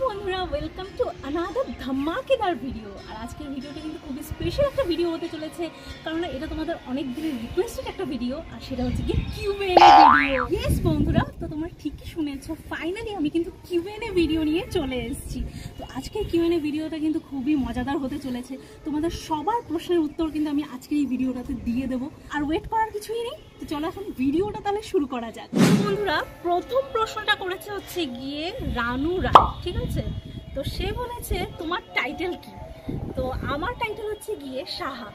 বন্ধুরা, welcome to another ধামাকেদার video. আর আজকের ভিডিওটা কিন্তু খুবই স্পেশাল একটা ভিডিও হতে চলেছে, কারণ এটা তোমাদের অনেক দিনের রিকোয়েস্টেড একটা ভিডিও। আর সেটা হচ্ছে কি কিউএনএ ভিডিও। ইয়েস বন্ধুরা, তো তোমরা ঠিকই শুনেছো, ফাইনালি আমি কিন্তু কিউএনএ ভিডিও নিয়ে চলে এসেছি। তো আজকের কিউএনএ ভিডিওটা কিন্তু খুবই মজাদার হতে চলেছে। তোমাদের সবার প্রশ্নের উত্তর কিন্তু আমি আজকের এই ভিডিওটাতে দিয়ে দেবো। আর ওয়েট করার কিছুই নেই, তো চলো এখন ভিডিওটা তাহলে শুরু করা যাক। বন্ধুরা, প্রথম প্রশ্নটা করেছে হচ্ছে গিয়ে রানু রায়, ঠিক আছে? তো সে বলেছে তোমার টাইটেল কি? তো আমার টাইটেল হচ্ছে গিয়ে সাহা।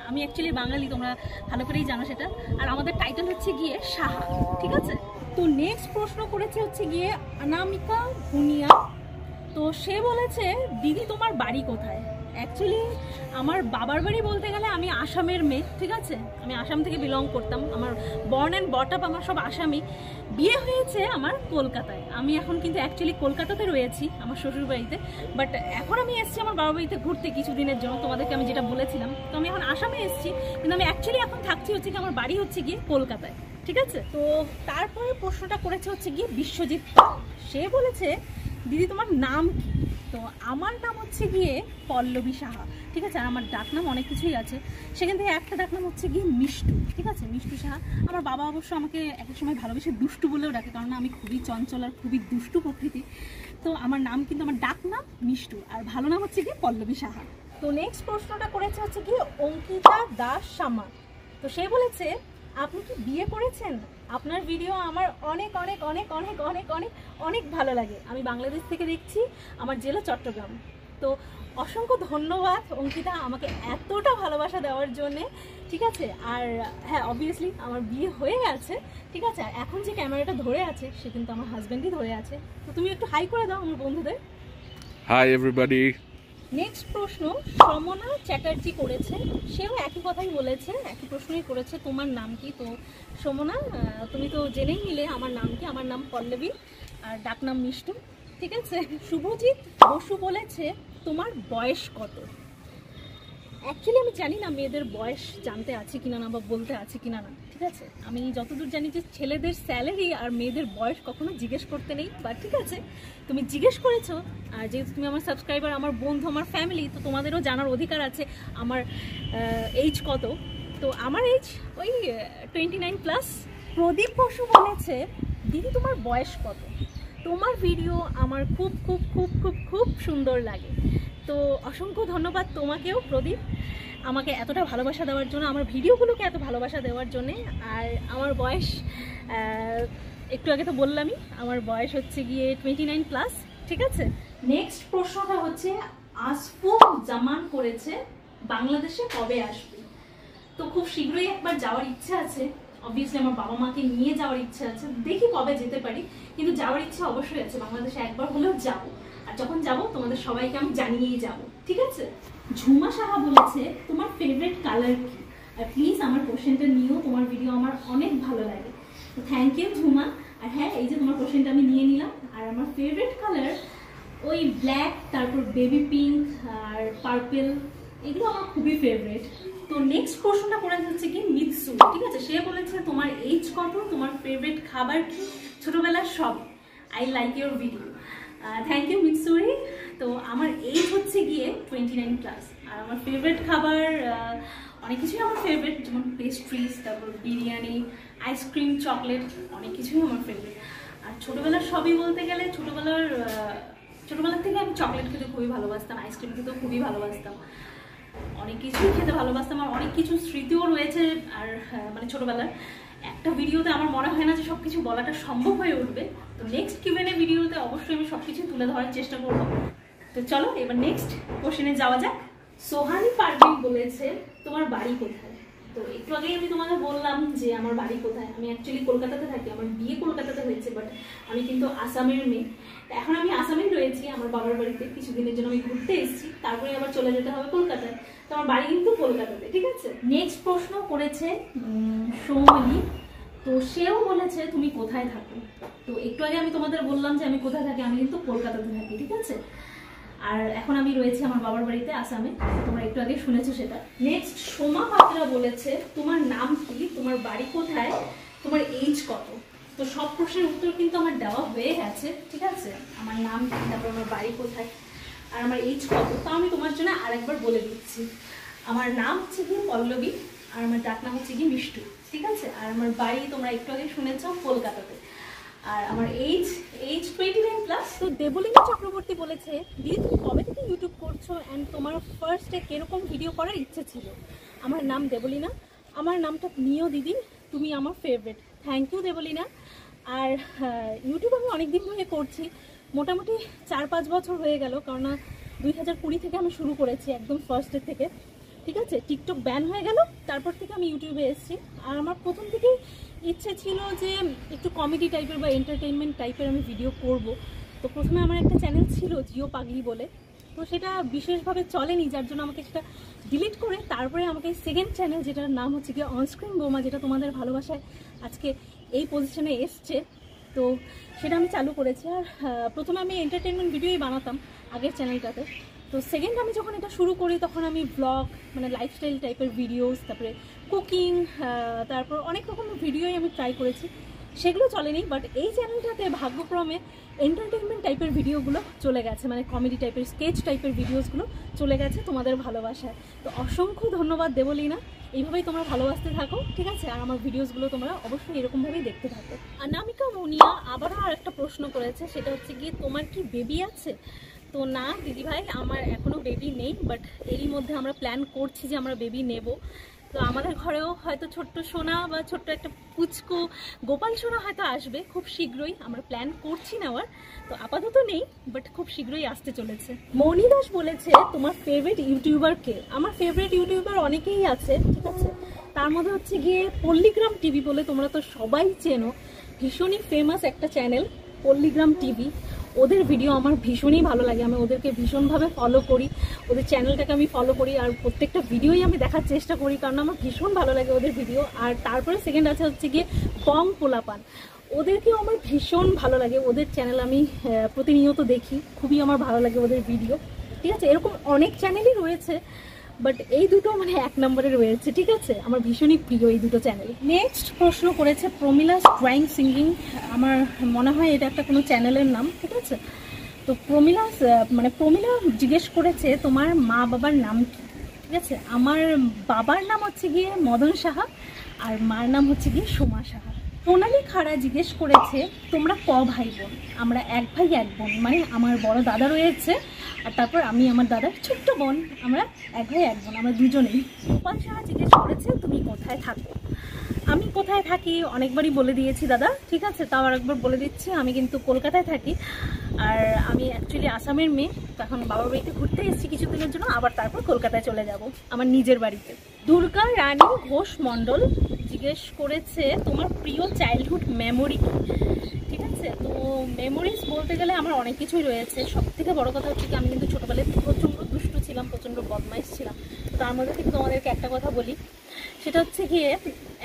আমি অ্যাকচুয়ালি বাঙালি, তোমরা ভালো করেই জানো সেটা। আর আমাদের টাইটেল হচ্ছে গিয়ে সাহা, ঠিক আছে? তো নেক্সট প্রশ্ন করেছে হচ্ছে গিয়ে অনামিকা ভুনিয়া। তো সে বলেছে দিদি তোমার বাড়ি কোথায়? অ্যাকচুয়ালি আমার বাবার বাড়ি বলতে গেলে আমি আসামের মেয়ে, ঠিক আছে? আমি আসাম থেকে বিলং করতাম। আমার বর্ন অ্যান্ড বট আপ আমার সব আসামি। বিয়ে হয়েছে আমার কলকাতায়। আমি এখন কিন্তু অ্যাকচুয়ালি কলকাতাতে রয়েছি আমার শ্বশুর বাড়িতে, বাট এখন আমি এসেছি আমার বাবার বাড়িতে ঘুরতে কিছুদিনের জন্য, তোমাদেরকে আমি যেটা বলেছিলাম। তো আমি এখন আসামে এসেছি, কিন্তু আমি অ্যাকচুয়ালি এখন থাকছি হচ্ছে কি আমার বাড়ি হচ্ছে গিয়ে কলকাতায়, ঠিক আছে? তো তারপরে প্রশ্নটা করেছে হচ্ছে গিয়ে বিশ্বজিৎ। সে বলেছে দিদি তোমার নাম কি? তো আমার নাম হচ্ছে গিয়ে পল্লবী সাহা, ঠিক আছে? আর আমার ডাকনাম অনেক কিছুই আছে, সেখান থেকে একটা ডাকনাম হচ্ছে গিয়ে মিষ্টু, ঠিক আছে? মিষ্টু সাহা। আমার বাবা অবশ্য আমাকে এক সময় ভালোবেসে দুষ্টু বলেও ডাকে, কারণ আমি খুবই চঞ্চল আর খুবই দুষ্টু প্রকৃতি। তো আমার নাম কিন্তু আমার ডাকনাম মিষ্টু, আর ভালো নাম হচ্ছে গিয়ে পল্লবী সাহা। তো নেক্সট প্রশ্নটা করেছে হচ্ছে গিয়ে অঙ্কিতা দাস শামা। তো সে বলেছে আপনি কি বিয়ে করেছেন? আপনার ভিডিও আমার অনেক অনেক অনেক অনেক অনেক অনেক অনেক ভালো লাগে। আমি বাংলাদেশ থেকে দেখছি, আমার জেলা চট্টগ্রাম। তো অসংখ্য ধন্যবাদ অঙ্কিতা আমাকে এতটা ভালোবাসা দেওয়ার জন্যে, ঠিক আছে? আর হ্যাঁ, অবভিয়াসলি আমার বিয়ে হয়ে গেছে, ঠিক আছে? আর এখন যে ক্যামেরাটা ধরে আছে সে কিন্তু আমার হাজব্যান্ডই ধরে আছে। তো তুমি একটু হাই করে দাও আমার বন্ধুদের। Hi everybody. নেক্সট প্রশ্ন সমনা চ্যাটার্জি করেছে। সেও একই কথাই বলেছে, একই প্রশ্নই করেছে তোমার নাম কি? তো সমনা, তুমি তো জেনেই নিলে আমার নাম কি। আমার নাম পল্লবী, আর ডাকনাম মিষ্টু, ঠিক আছে? শুভজিৎ বসু বলেছে তোমার বয়স কত? অ্যাকচুয়ালি আমি জানি না মেয়েদের বয়স জানতে আছে কিনা না, বা বলতে আছে কিনা না, ঠিক আছে? আমি যতদূর জানি যে ছেলেদের স্যালারি আর মেয়েদের বয়স কখনো জিজ্ঞেস করতে নেই, বা ঠিক আছে তুমি জিজ্ঞেস করেছো। আর যেহেতু তুমি আমার সাবস্ক্রাইবার, আমার বন্ধু, আমার ফ্যামিলি, তো তোমাদেরও জানার অধিকার আছে আমার এইজ কত। তো আমার এইজ ওই 29+। প্রদীপ বসু বলেছে দিদি তোমার বয়স কত? তোমার ভিডিও আমার খুব খুব খুব খুব খুব সুন্দর লাগে। তো অসংখ্য ধন্যবাদ তোমাকেও প্রদীপ, আমাকে এতটা ভালোবাসা দেওয়ার জন্য, আমার ভিডিওগুলোকে এত ভালোবাসা দেওয়ার জন্যে। আর আমার বয়স একটু আগে তো বললামই, আমার বয়স হচ্ছে গিয়ে 29+, ঠিক আছে? নেক্সট প্রশ্নটা হচ্ছে আসফুক জামান করেছে বাংলাদেশে কবে আসবে? তো খুব শীঘ্রই একবার যাওয়ার ইচ্ছে আছে। অবভিয়াসলি আমার বাবা মাকে নিয়ে যাওয়ার ইচ্ছে আছে, দেখি কবে যেতে পারি, কিন্তু যাওয়ার ইচ্ছে অবশ্যই আছে। বাংলাদেশে একবার হলেও যাবো, আর যখন যাবো তোমাদের সবাইকে আমি জানিয়েই যাবো, ঠিক আছে? ঝুমা সাহা বলেছে তোমার ফেভারিট কালার কি? আর প্লিজ আমার কোশ্চেনটা নিয়েও, তোমার ভিডিও আমার অনেক ভালো লাগে। তো থ্যাংক ইউ ঝুমা। আর হ্যাঁ, এই যে তোমার কোশ্চেনটা আমি নিয়ে নিলাম। আর আমার ফেভারিট কালার ওই ব্ল্যাক, তারপর বেবি পিঙ্ক আর পার্পেল, এগুলো আমার খুবই ফেভারিট। তো নেক্সট প্রশ্নটা করে হচ্ছে কি মিৎসু, ঠিক আছে? সে বলেছে তোমার এইজ কত, তোমার ফেভারিট খাবার কি, ছোটবেলার সব। I like your video. Thank you Mitsuri. তো আমার এইজ হচ্ছে গিয়ে 29+। আর আমার ফেভারিট খাবার অনেক কিছুই আমার ফেভারিট, যেমন পেস্ট্রিজ, তারপর বিরিয়ানি, আইসক্রিম, চকলেট, অনেক কিছুই আমার ফেভারিট। আর ছোটবেলার সবই বলতে গেলে ছোটবেলার থেকে আমি চকলেট খেতে খুবই ভালোবাসতাম, আইসক্রিম খেতেও খুবই ভালোবাসতাম, অনেক কিছুই খেতে ভালোবাসতাম। আর অনেক কিছু স্মৃতিও রয়েছে। আর মানে ছোটবেলার একটা ভিডিওতে আমার মনে হয় না যে সবকিছু বলাটা সম্ভব হয়ে উঠবে। তো নেক্সট কিউএনএ ভিডিওতে অবশ্যই আমি সবকিছু তুলে ধরার চেষ্টা করব। তো চলো এবার নেক্সট কোশ্চেনে যাওয়া যাক। সোহানি পারভিন বলেছে তোমার বাড়ি কোথায়? তো একটু আগেই আমি তোমাকে বললাম যে আমার বাড়ি কোথায়। আমি অ্যাকচুয়ালি কলকাতাতে থাকি, আমার বিয়ে কলকাতাতে হয়েছে, বাট আমি কিন্তু আসামের মেয়ে। এখন আমি আসামেই রয়েছি আমার বাবার বাড়িতে, কিছুদিনের জন্য আমি ঘুরতে এসেছি, তারপরে আবার চলে যেতে হবে কলকাতায়। তো আমার বাড়ি কিন্তু কলকাতাতে, ঠিক আছে? নেক্সট প্রশ্ন করেছে সৌমনি। তো সেও বলেছে তুমি কোথায় থাকো? তো একটু আগে আমি তোমাদের বললাম যে আমি কোথায় থাকি, আমি কিন্তু কলকাতাতে থাকি, ঠিক আছে? আর এখন আমি রয়েছি আমার বাবার বাড়িতে আসামে, তোমরা একটু আগে শুনেছো সেটা। নেক্সট সোমা পাত্রা বলেছে তোমার নাম কি, তোমার বাড়ি কোথায়, তোমার এইজ কত? তো তো সব প্রশ্নের উত্তর কিন্তু আমার দেওয়া হয়ে গেছে, ঠিক আছে? আমার নাম কি, তারপর আমার বাড়ি কোথায়, আর আমার এইজ কত, তা আমি তোমার জন্য আরেকবার বলে দিচ্ছি। আমার নাম হচ্ছে কি পল্লবী, আর আমার ডাক নাম হচ্ছে কি মিষ্টু, ঠিক আছে? আর আমার বাড়ি তোমরা একটু আগে শুনেছ কলকাতাতে। আর আমার এইজ 29+। তো দেবলীনা চক্রবর্তী বলেছে, দিদি তুমি কবে থেকে ইউটিউব করছো অ্যান্ড তোমার ফার্স্টে কিরকম ভিডিও করার ইচ্ছে ছিল? আমার নাম দেবলীনা, আমার নামটা নিও দিদি, তুমি আমার ফেভারিট। Thank you Debolina. আর ইউটিউব আমি অনেক দিন ধরে করছি, মোটামুটি 4-5 বছর হয়ে গেল, কারণ 2020 থেকে আমি শুরু করেছি, একদম ফার্স্টের থেকে, ঠিক আছে? টিকটক ব্যান হয়ে গেল, তারপর থেকে আমি ইউটিউবে এসেছি। আর আমার প্রথম থেকেই ইচ্ছে ছিল যে একটু কমেডি টাইপের বা এন্টারটেনমেন্ট টাইপের আমি ভিডিও করব। তো প্রথমে আমার একটা চ্যানেল ছিল জিও পাগলি বলে, তো সেটা বিশেষভাবে চলেনি, যার জন্য আমাকে সেটা ডিলিট করে তারপরে আমাকে সেকেন্ড চ্যানেল, যেটার নাম হচ্ছে গিয়ে অনস্ক্রিন বৌমা, যেটা তোমাদের ভালোবাসায় আজকে এই পজিশনে এসছে, তো সেটা আমি চালু করেছি। আর প্রথমে আমি এন্টারটেনমেন্ট ভিডিওই বানাতাম আগের চ্যানেলটাতে। তো সেকেন্ড আমি যখন এটা শুরু করি তখন আমি ব্লগ, মানে লাইফস্টাইল টাইপের ভিডিওস, তারপরে কুকিং, তারপর অনেক রকম ভিডিওই আমি ট্রাই করেছি, সেগুলো চলেনি। বাট এই চ্যানেলটাতে ভাগ্যক্রমে এন্টারটেনমেন্ট টাইপের ভিডিওগুলো চলে গেছে, মানে কমেডি টাইপের, স্কেচ টাইপের ভিডিওসগুলো চলে গেছে তোমাদের ভালোবাসায়। তো অসংখ্য ধন্যবাদ দেবলীনা, এইভাবেই তোমরা ভালোবাসতে থাকো, ঠিক আছে? আর আমার ভিডিওসগুলো তোমরা অবশ্যই এরকমভাবেই দেখতে থাকো। অনামিকা মুনিয়া আবারও আরেকটা প্রশ্ন করেছে, সেটা হচ্ছে গিয়ে তোমার কি বেবি আছে? তো না দিদিভাই, আমার এখনও বেবি নেই, বাট এরই মধ্যে আমরা প্ল্যান করছি যে আমরা বেবি নেব। তো আমাদের ঘরেও হয়তো ছোট্ট সোনা বা ছোট্ট একটা পুচকু গোপাল সোনা হয়তো আসবে খুব শীঘ্রই, আমরা প্ল্যান করছি নেওয়ার। তো আপাতত নেই, বাট খুব শীঘ্রই আসতে চলেছে। মনি দাস বলেছে, তোমার ফেভারিট ইউটিউবার কে? আমার ফেভারিট ইউটিউবার অনেকেই আছে, ঠিক আছে? তার মধ্যে হচ্ছে গিয়ে পল্লীগ্রাম টিভি বলে, তোমরা তো সবাই চেনো, ভীষণই ফেমাস একটা চ্যানেল পল্লীগ্রাম টিভি। ওদের ভিডিও আমার ভীষণই ভালো লাগে, আমি ওদেরকে ভীষণভাবে ফলো করি, ওদের চ্যানেলটাকে আমি ফলো করি, আর প্রত্যেকটা ভিডিওই আমি দেখার চেষ্টা করি, কারণ আমার ভীষণ ভালো লাগে ওদের ভিডিও। আর তারপরে সেকেন্ড আছে হচ্ছে গিয়ে পং পোলাপান, ওদেরকেও আমার ভীষণ ভালো লাগে, ওদের চ্যানেল আমি প্রতিনিয়ত দেখি, খুবই আমার ভালো লাগে ওদের ভিডিও, ঠিক আছে? এরকম অনেক চ্যানেলই রয়েছে, বাট এই দুটো মানে 1 নম্বরে রয়েছে, ঠিক আছে? আমার ভীষণই প্রিয় এই দুটো চ্যানেল। নেক্সট প্রশ্ন করেছে প্রমিলাস ড্রয়িং সিঙ্গিং, আমার মনে হয় এটা একটা কোনো চ্যানেলের নাম, ঠিক আছে? তো প্রমিলা জিজ্ঞেস করেছে তোমার মা বাবার নাম কি, ঠিক আছে? আমার বাবার নাম হচ্ছে গিয়ে মদন সাহা, আর মার নাম হচ্ছে গিয়ে সোমা সাহা। সোনালি খাড়া জিজ্ঞেস করেছে তোমরা ক ভাই বোন? আমরা 1 ভাই 1 বোন, মানে আমার বড় দাদা রয়েছে, আর তারপর আমি আমার দাদার ছোট্ট বোন, আমরা 1 ভাই 1 বোন, আমরা দুজনেই। গোপাল সাহা জিজ্ঞেস করেছে তুমি কোথায় থাকো? আমি কোথায় থাকি অনেকবারই বলে দিয়েছি দাদা, ঠিক আছে? তাও আরেকবার বলে দিচ্ছি, আমি কিন্তু কলকাতায় থাকি, আর আমি অ্যাকচুয়ালি আসামের মেয়ে। তো এখন বাবার বাড়িতে ঘুরতে এসেছি কিছুদিনের জন্য, আবার তারপর কলকাতায় চলে যাব আমার নিজের বাড়িতে। দুর্গা রানী ঘোষ মণ্ডল জিজ্ঞেস করেছে তোমার প্রিয় চাইল্ডহুড মেমোরি কি? ঠিক আছে, তো মেমোরিজ বলতে গেলে আমার অনেক কিছুই রয়েছে। সব থেকে বড় কথা হচ্ছে কি, আমি কিন্তু ছোটোবেলায় প্রচণ্ড দুষ্টু ছিলাম, প্রচণ্ড বদমাইশ ছিলাম। তার মধ্যে থেকে তোমাদেরকে একটা কথা বলি, সেটা হচ্ছে গিয়ে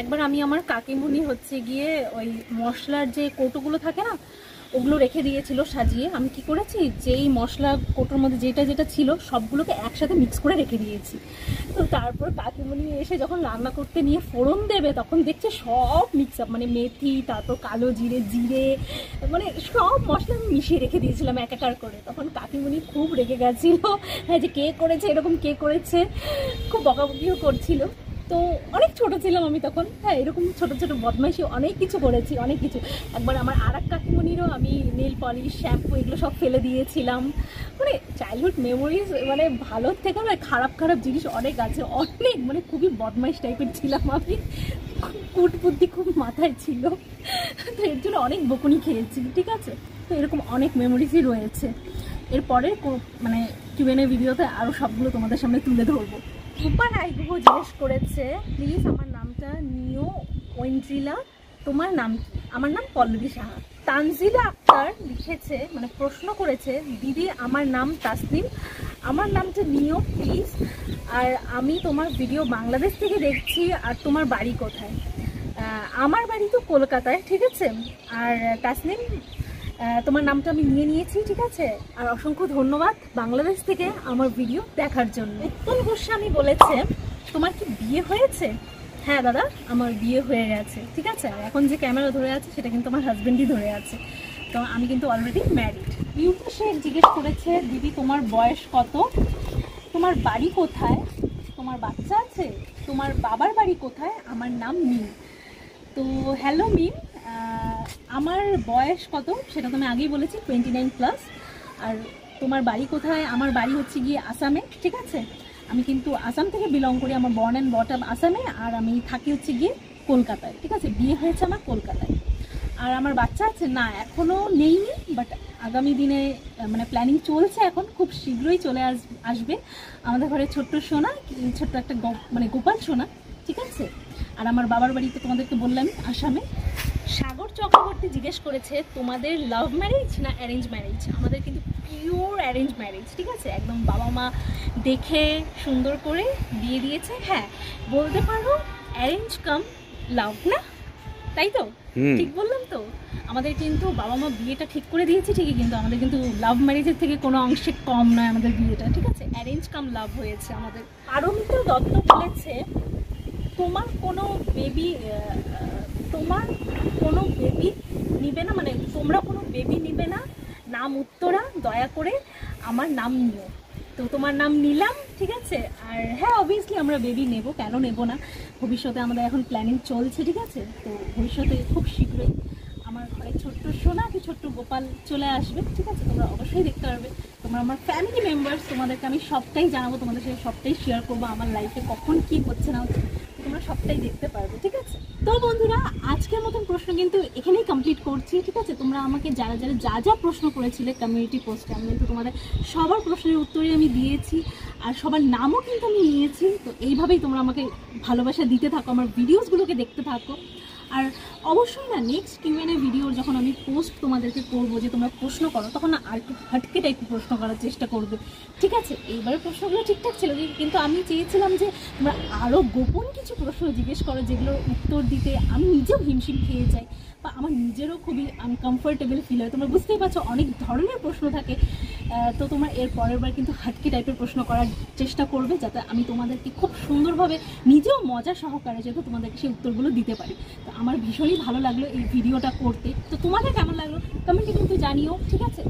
একবার আমি আমার কাকিমুনি হচ্ছে গিয়ে ওই মশলার যে কৌটোগুলো থাকে না, ওগুলো রেখে দিয়েছিল সাজিয়ে। আমি কি করেছি, যেই মশলা কৌটোর মধ্যে যেটা ছিল সবগুলোকে একসাথে মিক্স করে রেখে দিয়েছি। তো তারপর কাকিমুনি এসে যখন রান্না করতে নিয়ে ফোড়ন দেবে, তখন দেখছে সব মিক্স আপ, মানে মেথি, তারপর কালো জিরে, মানে সব মশলা আমি মিশিয়ে রেখে দিয়েছিলাম একাকার করে। তখন কাকিমুনি খুব রেগে গেছিল, হ্যাঁ, যে কে করেছে, এরকম কে করেছে, খুব বকাবকিও করছিল। তো অনেক ছোট ছিলাম আমি তখন, হ্যাঁ, এরকম ছোট ছোট বদমাইশি অনেক কিছু করেছি, অনেক কিছু। একবার আমার আর এক কাকিমণিরও আমি নেল পলিশ, শ্যাম্পু এগুলো সব ফেলে দিয়েছিলাম। মানে চাইল্ডহুড মেমোরিজ, মানে ভালোর থেকে না খারাপ জিনিস অনেক আছে, অনেক, মানে খুবই বদমাইশ টাইপের ছিলাম আমি, কুট বুদ্ধি খুব মাথায় ছিল, তো এর জন্য অনেক বকুনি খেয়েছি, ঠিক আছে? তো এরকম অনেক মেমোরিজই রয়েছে। এরপরে মানে কিউএনএ ভিডিওতে আরও সবগুলো তোমাদের সামনে তুলে ধরবো। রূপা রায়গুহ জিজ্ঞেস করেছে প্লিজ আমার নামটা নিও ওয়েন্ড্রিলা, তোমার নাম কি? আমার নাম পল্লবী সাহা। তানজিলা আক্তার লিখেছে, মানে প্রশ্ন করেছে, দিদি আমার নাম তাসনিম, আমার নামটা নিও প্লিজ, আর আমি তোমার ভিডিও বাংলাদেশ থেকে দেখছি, আর তোমার বাড়ি কোথায়? আমার বাড়ি তো কলকাতায়, ঠিক আছে? আর তাসনিম, তোমার নামটা আমি নিয়েছি, ঠিক আছে? আর অসংখ্য ধন্যবাদ বাংলাদেশ থেকে আমার ভিডিও দেখার জন্য। উৎপল গোস্বামী বলেছে তোমার কি বিয়ে হয়েছে? হ্যাঁ দাদা, আমার বিয়ে হয়ে গেছে, ঠিক আছে। আর এখন যে ক্যামেরা ধরে আছে সেটা কিন্তু আমার হাজবেন্ডই ধরে আছে। তো আমি কিন্তু অলরেডি ম্যারিড। মিউটা সে জিজ্ঞেস করেছে, দিদি তোমার বয়স কত, তোমার বাড়ি কোথায়, তোমার বাচ্চা আছে, তোমার বাবার বাড়ি কোথায়, আমার নাম মিম। তো হ্যালো মিম, আমার বয়স কত সেটা তো আমি আগেই বলেছি, 29+। আর তোমার বাড়ি কোথায়, আমার বাড়ি হচ্ছে গিয়ে আসামে, ঠিক আছে। আমি কিন্তু আসাম থেকে বিলং করি, আমার বর্ন অ্যান্ড বটম আসামে, আর আমি থাকি হচ্ছে গিয়ে কলকাতায়, ঠিক আছে। বিয়ে হয়েছে আমার কলকাতায়। আর আমার বাচ্চা আছে না, এখনও নেইনি, বাট আগামী দিনে মানে প্ল্যানিং চলছে, এখন খুব শীঘ্রই চলে আসবে আমাদের ঘরে ছোট্ট সোনা, ছোট্ট একটা মানে গোপাল সোনা, ঠিক আছে। আর আমার বাবার বাড়িতে তোমাদেরকে বললাম আসামে। সাগর চক্রবর্তী জিজ্ঞেস করেছে তোমাদের লাভ ম্যারেজ না অ্যারেঞ্জ ম্যারেজ। আমাদের কিন্তু পিওর অ্যারেঞ্জ ম্যারেজ, ঠিক আছে। একদম বাবা মা দেখে সুন্দর করে বিয়ে দিয়েছে। হ্যাঁ, বলতে পারো অ্যারেঞ্জ কাম লাভ, না তাই তো? ঠিক বললাম তো? আমাদের কিন্তু বাবা মা বিয়েটা ঠিক করে দিয়েছে ঠিকই, কিন্তু আমাদের কিন্তু লাভ ম্যারেজের থেকে কোনো অংশে কম নয় আমাদের বিয়েটা, ঠিক আছে। অ্যারেঞ্জ কাম লাভ হয়েছে আমাদের। পারমিতা দত্ত বলেছে তোমার কোনো বেবি নিবে না, মানে তোমরা কোনো বেবি নিবে না, নাম উত্তরা, দয়া করে আমার নাম নিও। তো তোমার নাম নিলাম, ঠিক আছে। আর হ্যাঁ, অবভিয়াসলি আমরা বেবি নেব, কেন নেব না। ভবিষ্যতে আমাদের এখন প্ল্যানিং চলছে, ঠিক আছে। তো ভবিষ্যতে খুব শীঘ্রই আমার ঘরে ছোট্ট সোনা কি ছোট্ট গোপাল চলে আসবে, ঠিক আছে। তোমরা অবশ্যই দেখতে পারবে, তোমরা আমার ফ্যামিলি মেম্বার্স, তোমাদেরকে আমি সবটাই জানাবো, তোমাদের সাথে সবটাই শেয়ার করবো, আমার লাইফে কখন কি হচ্ছে না হচ্ছে তোমরা সবটাই দেখতে পারবে, ঠিক আছে। তো বন্ধুরা, আজকের মতন প্রশ্ন কিন্তু এখানেই কমপ্লিট করছি, ঠিক আছে। তোমরা আমাকে যারা যারা যা যা প্রশ্ন করেছিলে কমিউনিটি পোস্টে, আমি কিন্তু তোমাদের সবার প্রশ্নের উত্তরে আমি দিয়েছি, আর সবার নামও কিন্তু আমি নিয়েছি। তো এইভাবেই তোমরা আমাকে ভালোবাসা দিতে থাকো, আমার ভিডিওসগুলোকে দেখতে থাকো। আর অবশ্যই না, নেক্সট কিউএনএ ভিডিও যখন আমি পোস্ট তোমাদেরকে করবো, যে তোমরা প্রশ্ন করো, তখন না আর একটু হাটকে টাইপের প্রশ্ন করার চেষ্টা করবে, ঠিক আছে। এইবারের প্রশ্নগুলো ঠিকঠাক ছিল, কিন্তু আমি চেয়েছিলাম যে তোমরা আরও গোপন কিছু প্রশ্ন জিজ্ঞেস করো, যেগুলোর উত্তর দিতে আমি নিজেও হিমশিম খেয়ে যাই, বা আমার নিজেরও খুবই আনকমফোর্টেবল ফিল হয়। তোমরা বুঝতেই পারছো অনেক ধরনের প্রশ্ন থাকে। তো তোমরা এর পরের বার কিন্তু হাটকি টাইপের প্রশ্ন করার চেষ্টা করবে, যাতে আমি তোমাদেরকে খুব সুন্দরভাবে নিজেও মজা সহকারে যাতে তোমাদেরকে সেই উত্তরগুলো দিতে পারি। তো আমার ভীষণই ভালো লাগলো এই ভিডিওটা করতে। তো তোমাদের কেমন লাগলো কমেন্টে কিন্তু জানিও, ঠিক আছে।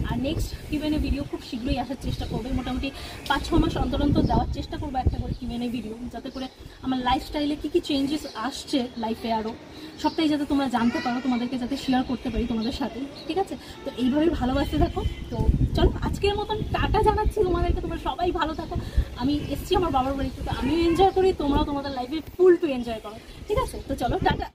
আর নেক্সট কিউএনএ ভিডিও খুব শীঘ্রই আসার চেষ্টা করবে, মোটামুটি 5-6 মাস অন্তর অন্তর দেওয়ার চেষ্টা করবো একটা করে কিউএনএ ভিডিও, যাতে করে আমার লাইফস্টাইলে কী কী চেঞ্জেস আসছে লাইফে আরও সবটাই যাতে তোমরা জানতে পারো, তোমাদেরকে যাতে শেয়ার করতে পারি তোমাদের সাথে, ঠিক আছে। তো এইভাবেই ভালোবাসতে থাকো। তো চলো আজকের মতন টাটা জানাচ্ছি তোমাদেরকে, তোমরা সবাই ভালো থাকো। আমি এসছি আমার বাবার বাড়িতে, তো আমিও এনজয় করি, তোমরাও তোমাদের লাইফে ফুল টু এনজয় করো, ঠিক আছে। তো চলো টাটা।